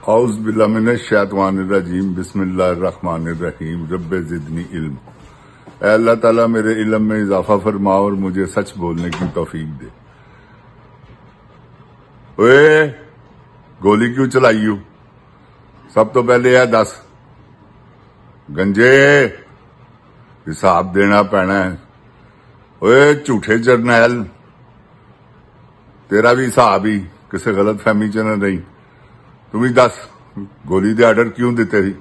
औज़ु बिल्लाहि मिनश शैतानिर रजीम बिस्मिल्लाहिर रहमानिर रहीम रब्बे ज़िदनी इल्म। ऐ अल्लाह ताला मेरे इल्म में इजाफा फरमा और मुझे सच बोलने की तौफीक दे। ओए गोली क्यों चलाई हो? सब तो पहले है दस गंजे हिसाब देना पैना है। ओए झूठे जरनैल तेरा भी हिसाब ही किसी गलत फहमी च न रही। तू भी दस गोली दे आर्डर क्यों दिते सी?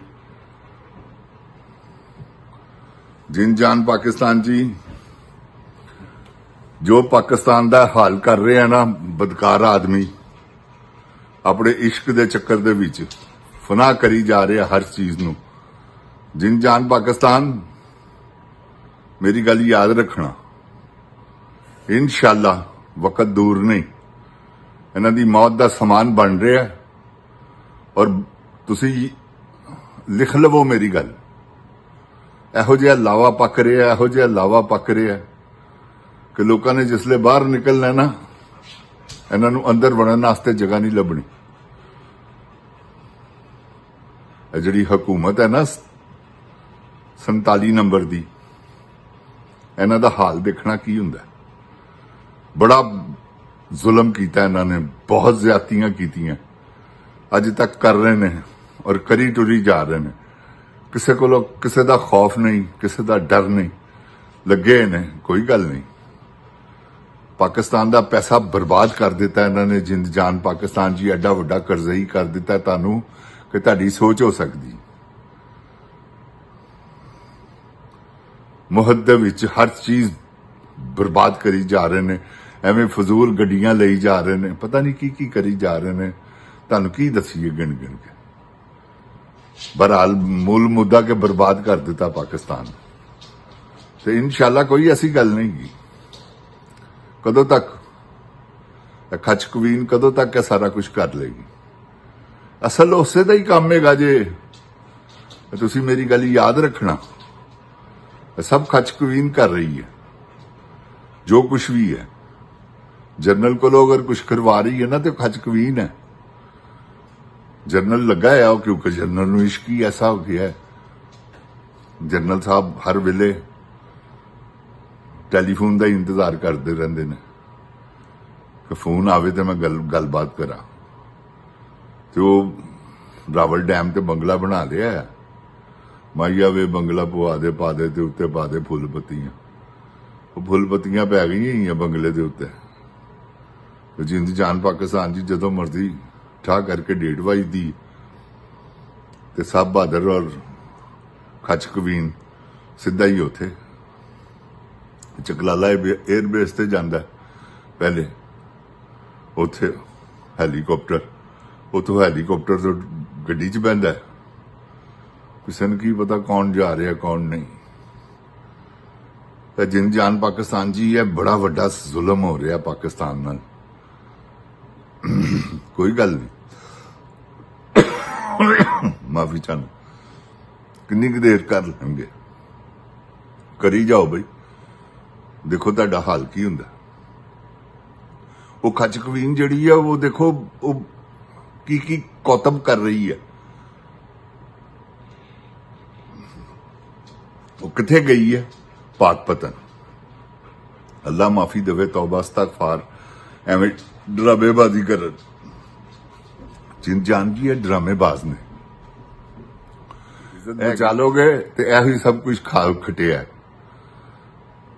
जिन जान पाकिस्तान जी जो पाकिस्तान दा हाल कर रहे हैं ना बदकार आदमी अपने इश्क दे चक्कर दे विच फना करी जा रहे हर चीज नू। जिन जान पाकिस्तान मेरी गल याद रखना, इंशाअल्लाह वक्त दूर नहीं, इन्हां दी मौत दा समान बन रहा है। और तुसी लिख लवो मेरी गल, एहो जिहा लावा पक रहा है, एहो जिहा लावा पक रहा है कि लोगों ने जिसले बाहर निकलना ना इन्हां नूं अंदर वड़न वास्ते जगह नहीं लभनी। जिहड़ी हुकूमत है ना 47 नंबर दी, इन्हां दा हाल देखना की हुंदा। बड़ा जुल्म कीता इन्हां ने, बहुत ज्यादतियां कीतियां, अज तक कर रहे ने और करी टुरी जा रहे ने। किसी को किसी का खौफ नहीं, किसी का डर नहीं, लगे ने कोई गल नहीं। पाकिस्तान का पैसा बर्बाद कर दिता इन्होंने। जिंद जान पाकिस्तान जी एडा वड्डा करजई कर दिता तानू कि तुहाडी सोच हो सकती। मुहद दे विच हर चीज बर्बाद करी जा रहे ने, एवें फजूल गड्डियां लई जा रहे ने, पता नहीं की करी जा रहे ने। तुहानू की दसीए गिन गिन के। बहरहाल मूल मुद्दा के बर्बाद कर दिता पाकिस्तान। तो इंशाअल्लाह कोई ऐसी गल नहीं की। कदों तक खच कवीन कदों तक है सारा कुछ कर लेगी? असल उसे दा ही काम है जे तुसी मेरी गल याद रखना। सब खच कवीन कर रही है जो कुछ भी है। जनरल को अगर कुछ करवा रही है ना तो खच कवीन है। जनरल लगा है क्योंकि जनरल नूं इश्क ही ऐसा हो गया है। जनरल साहब हर वेले टैलीफोन का इंतजार करते रहते हैं कि फोन आवे तो मैं गलबात करा। तो रावल डैम ते बंगला बना लिया है। माइया वे बंगला पवा दे पा दे ते उत्ते पा दे फुल पत्तियां। वो फुल पत्तियां पै गई बंगले के उत्ते। तो जिंद जान पाकिस्तान जी जदों मर्जी ठा करके 1:30 बजे ते साहब बहादुर और खच कवीन सीधा ही उथे चकलाला एयरबेस से जाता। पहले उथे हैलीकॉप्टर, उतो हैलीकॉप्टर तो गड्डी च बहिंदा। किसी ने की पता कौन जा रहा कौन नहीं। जिन जान पाकिस्तान जी है बड़ा वड्डा जुल्म हो रहा पाकिस्तान नाल। कोई गल नहीं, माफी चाहूं। किन्नी की देर कर लेंगे, करी जाओ बई। देखो तुहाडा हाल की हुंदा। वो खच कवीन जिहड़ी है वो देखो वो की कौतब कर रही है। वो किथे गई है? पाक पतन। अल्लाह माफी देवे, तौबा इस्तगफार। एवं ड्रामेबाजी कर जिंद जान जी है ड्रामेबाज ने। बचालोगे तो यही सब कुछ खा खटिया है,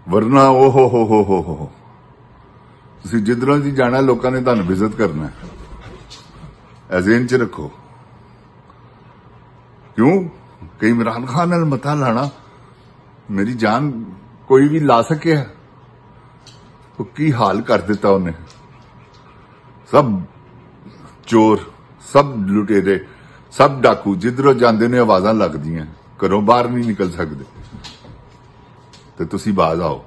वरना ओ हो तुसी जिधरों जी जाना लोगों ने तुहानू विजिट करना है। ज़हन च रखो। क्यों कि इमरान खान नाल मता लाना मेरी जान कोई भी ला सके है। तो की हाल कर दिता उन्हें। सब चोर, सब लुटेरे, सब डाकू जिधरों जाते ने आवाज़ां लगदियां, घरों बाहर नहीं निकल सकते। तो तुसी बाज आओ।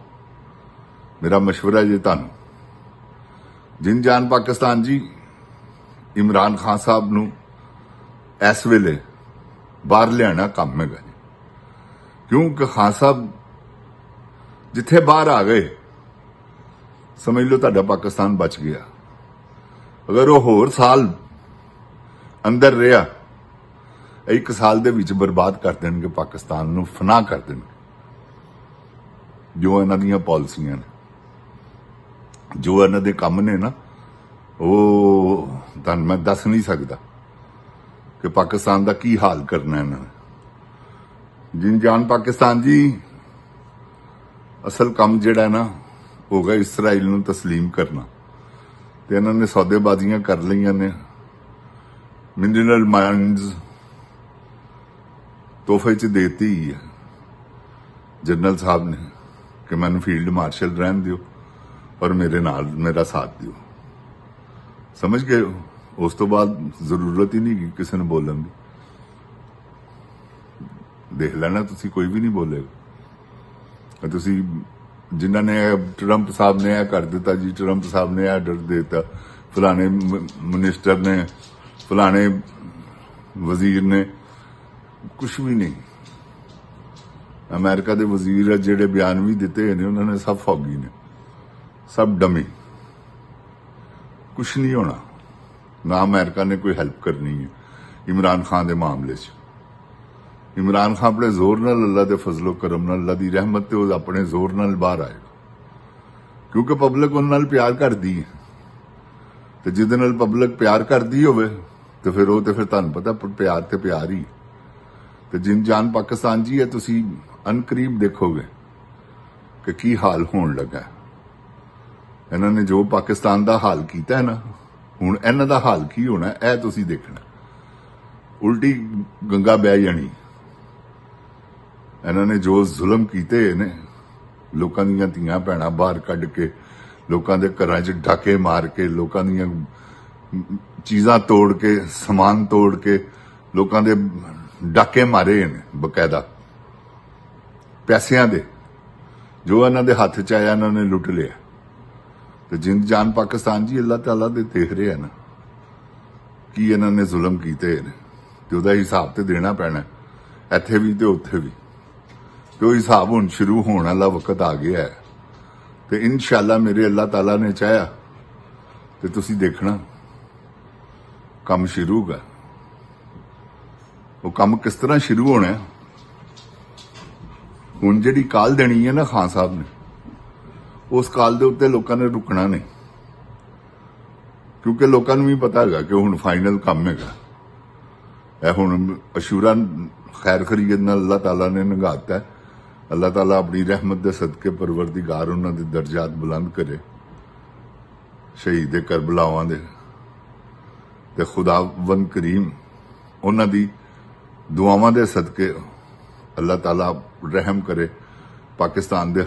मेरा मशवरा जे तुहानू, जिन जान पाकिस्तान जी इमरान खान साहब नू इस वेले बाहर लियाना काम है। क्योंकि खान साहब जिथे बाहर आ गए समझ लो तुहाडा पाकिस्तान बच गया। अगर वो होर साल ਅੰਦਰ ਰਿਹਾ 1 ਸਾਲ ਦੇ ਵਿੱਚ ਬਰਬਾਦ ਕਰ ਦੇਣਗੇ ਪਾਕਿਸਤਾਨ ਨੂੰ, ਫਨਾਹ ਕਰ ਦੇਣਗੇ। ਜੋ ਇਹਨਾਂ ਦੀਆਂ ਪਾਲਿਸੀਆਂ ਨੇ, ਜੋ ਇਹਨਾਂ ਦੇ ਕੰਮ ਨੇ ਨਾ, ਉਹ ਤੁਹਾਨੂੰ ਮੈਂ ਦੱਸ ਨਹੀਂ ਸਕਦਾ ਕਿ ਪਾਕਿਸਤਾਨ ਦਾ ਕੀ ਹਾਲ ਕਰਨਾ ਇਹਨਾਂ ਨੇ। ਜਿਨ ਜਾਨ ਪਾਕਿਸਤਾਨ ਜੀ, ਅਸਲ ਕੰਮ ਜਿਹੜਾ ਨਾ ਹੋਗਾ ਇਸਰਾਈਲ ਨੂੰ ਤਸਲੀਮ ਕਰਨਾ, ਤੇ ਇਹਨਾਂ ਨੇ ਸੌਦੇਬਾਜ਼ੀਆਂ ਕਰ ਲਈਆਂ ਨੇ। ਮਿਨਰਲ ਮਾਈਨਸ ਤੋਹਫੇ 'ਚ ਦੇਤੀ ਹੈ ਜਨਰਲ ਸਾਹਿਬ ਨੇ ਕਿ ਮੈਨੂੰ ਫੀਲਡ ਮਾਰਸ਼ਲ ਰਹਿਣ ਦਿਓ ਔਰ ਮੇਰੇ ਨਾਲ ਮੇਰਾ ਸਾਥ ਦਿਓ। ਸਮਝ ਗਏ ਹੋ? ਉਸ ਤੋਂ ਬਾਅਦ ਜ਼ਰੂਰਤ ਹੀ ਨਹੀਂ ਕਿਸੇ ਨੂੰ ਬੋਲਣ ਦੀ। ਦੇਖ ਲੈਣਾ ਤੁਸੀਂ, ਕੋਈ ਵੀ ਨਹੀਂ ਬੋਲੇਗਾ। ਤੁਸੀਂ ਜਿਨ੍ਹਾਂ ਨੇ ਟਰੰਪ ਸਾਹਿਬ ਨੇ ਇਹ ਕਰ ਦਿੱਤਾ ਜੀ, ਟਰੰਪ ਸਾਹਿਬ ਨੇ ਆਰਡਰ ਦੇ ਦਿੱਤਾ, ਫਲਾਣੇ ਮਿਨਿਸਟਰ ਨੇ, ਫਲਾਣੇ ਵਜ਼ੀਰ ਨੇ, ਕੁਛ ਵੀ ਨਹੀਂ। ਅਮਰੀਕਾ ਦੇ ਵਜ਼ੀਰ ਜਿਹੜੇ ਬਿਆਨ ਵੀ ਦਿੱਤੇ ਨੇ, ਉਹਨਾਂ ਨੇ ਸਭ ਫੌਗੀ ਨੇ, ਸਭ ਡਮੀ। ਕੁਛ ਨਹੀਂ ਹੋਣਾ। ਨਾ ਅਮਰੀਕਾ ਨੇ ਕੋਈ ਹੈਲਪ ਕਰਨੀ ਹੈ ਇਮਰਾਨ ਖਾਨ ਦੇ ਮਾਮਲੇ 'ਚ। ਇਮਰਾਨ ਖਾਨ ਆਪਣੇ ਜ਼ੋਰ ਨਾਲ, ਅੱਲਾ ਦੇ ਫਜ਼ਲੋ ਕਰਮ ਨਾਲ, ਅੱਲਾ ਦੀ ਰਹਿਮਤ ਤੇ ਉਹ ਆਪਣੇ ਜ਼ੋਰ ਨਾਲ ਬਾਹਰ ਆਏਗਾ, ਕਿਉਂਕਿ ਪਬਲਿਕ ਉਹਨਾਂ ਨਾਲ ਪਿਆਰ ਕਰਦੀ ਹੈ। ਤੇ ਜਿਹਦੇ ਨਾਲ ਪਬਲਿਕ ਪਿਆਰ ਕਰਦੀ ਹੋਵੇ ਤੇ ਫਿਰ ਤੁਹਾਨੂੰ ਪਤਾ ਪਿਆਰ ਤੇ ਪਿਆਰ ਹੀ। ਤੇ ਜਿਨ ਜਾਨ ਪਾਕਿਸਤਾਨ ਜੀ ਹੈ, ਤੁਸੀਂ ਅਨਕਰੀਬ ਦੇਖੋਗੇ ਕਿ ਕੀ ਹਾਲ ਹੋਣ ਲੱਗਾ। ਇਹਨਾਂ ਨੇ ਜੋ ਪਾਕਿਸਤਾਨ ਦਾ ਹਾਲ ਕੀਤਾ ਹੈ ਨਾ, ਹੁਣ ਇਹਨਾਂ ਦਾ ਹਾਲ ਕੀ ਹੋਣਾ ਇਹ ਤੁਸੀਂ ਦੇਖਣਾ। ਉਲਟੀ ਗੰਗਾ ਬਹਿ ਜਾਣੀ। ਇਹਨਾਂ ਨੇ ਜੋ ਜ਼ੁਲਮ ਕੀਤੇ ਨੇ, ਲੋਕਾਂ ਦੀਆਂ ਧੀਆਂ ਭੈਣਾਂ ਬਾਹਰ ਕੱਢ ਕੇ, ਲੋਕਾਂ ਦੇ ਘਰਾਂ 'ਚ ਡਾਕੇ ਮਾਰ ਕੇ, ਲੋਕਾਂ ਦੀਆਂ ਚੀਜ਼ਾਂ ਤੋੜ ਕੇ, ਸਮਾਨ ਤੋੜ ਕੇ, ਲੋਕਾਂ ਦੇ ਡਾਕੇ ਮਾਰੇ ਨੇ ਬਕਾਇਦਾ ਪੈਸਿਆਂ ਦੇ। ਜੋ ਇਹਨਾਂ ਦੇ ਹੱਥ 'ਚ ਆਇਆ ਇਹਨਾਂ ਨੇ ਲੁੱਟ ਲਿਆ। ਤੇ ਜਿੰਦ ਜਾਨ ਪਾਕਿਸਤਾਨ ਜੀ, ਅੱਲਾਹ ਤਾਲਾ ਦੇ ਦੇਖ ਰਿਹਾ ਨਾ ਕੀ ਇਹਨਾਂ ਨੇ ਜ਼ੁਲਮ ਕੀਤੇ ਨੇ, ਤੇ ਉਹਦਾ ਹਿਸਾਬ ਤੇ ਦੇਣਾ ਪੈਣਾ, ਇੱਥੇ ਵੀ ਤੇ ਉੱਥੇ ਵੀ। ਤੇ ਉਹ ਹਿਸਾਬ ਹੁਣ ਸ਼ੁਰੂ ਹੋਣ ਵਾਲਾ ਵਕਤ ਆ ਗਿਆ ਹੈ। ਤੇ ਇਨਸ਼ਾਅੱਲਾ ਮੇਰੇ ਅੱਲਾਹ ਤਾਲਾ ਨੇ ਚਾਹਿਆ ਤੇ ਤੁਸੀਂ ਦੇਖਣਾ ਕੰਮ ਸ਼ੁਰੂ ਹੋਗਾ। ਉਹ ਕੰਮ ਕਿਸ ਤਰ੍ਹਾਂ ਸ਼ੁਰੂ ਹੋਣਾ, ਹੁਣ ਜਿਹੜੀ ਕਾਲ ਦੇਣੀ ਹੈ ਨਾ ਖਾਨ ਸਾਹਿਬ ਨੇ, ਉਸ ਕਾਲ ਦੇ ਉੱਤੇ ਲੋਕਾਂ ਨੇ ਰੁਕਣਾ ਨਹੀਂ, ਕਿਉਂਕਿ ਲੋਕਾਂ ਨੂੰ ਵੀ ਪਤਾ ਹੈਗਾ ਕਿ ਹੁਣ ਫਾਈਨਲ ਕੰਮ ਹੈਗਾ। ਇਹ ਹੁਣ ਅਸ਼ੂਰਾ ਖੈਰ ਖਰੀਅਤ ਨਾਲ ਅੱਲਾਹ ਤਾਲਾ ਨੇ ਨਿਗਾਹਤਾ ਹੈ। ਅੱਲਾਹ ਤਾਲਾ ਆਪਣੀ ਰਹਿਮਤ ਦੇ ਸਦਕੇ ਪਰਵਰਦੀਗਾਰ ਉਹਨਾਂ ਦੇ ਦਰਜਾਤ ਬੁਲੰਦ ਕਰੇ, ਸ਼ਹੀਦ ਕਰਬਲਾਵਾਂ ਦੇ, ਤੇ ਖੁਦਾਵੰਦ ਕਰੀਮ ਉਹਨਾਂ ਦੀ ਦੁਆਵਾਂ ਦੇ ਸਦਕੇ ਅੱਲਾਹ ਤਾਲਾ ਰਹਿਮ ਕਰੇ ਪਾਕਿਸਤਾਨ ਦੇ